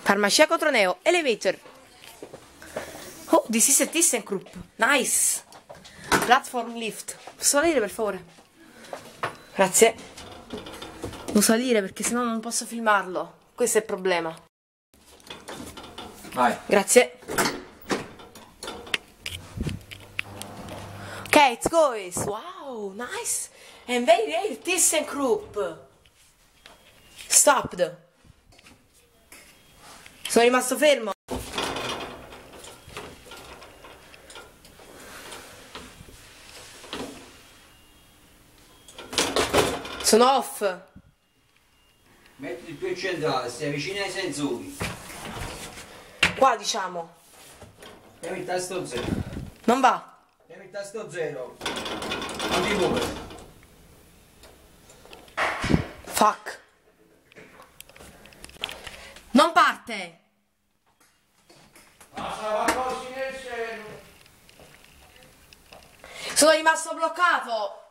Farmacia Cotroneo, Elevator. Oh, this is a ThyssenKrupp. Nice. Platform lift. Posso salire per favore? Grazie. Devo salire perché sennò non posso filmarlo. Questo è il problema. Vai. Grazie. Ok, let's go. Wow, nice. And very rare ThyssenKrupp. Stopped. Sono rimasto fermo. Sono off. Metti il più centrale, stai vicino ai sensori. Qua diciamo. Premi il tasto 0. Non va. Premi il tasto 0. Non ti muovere. Fuck. Non parte. Sono rimasto bloccato.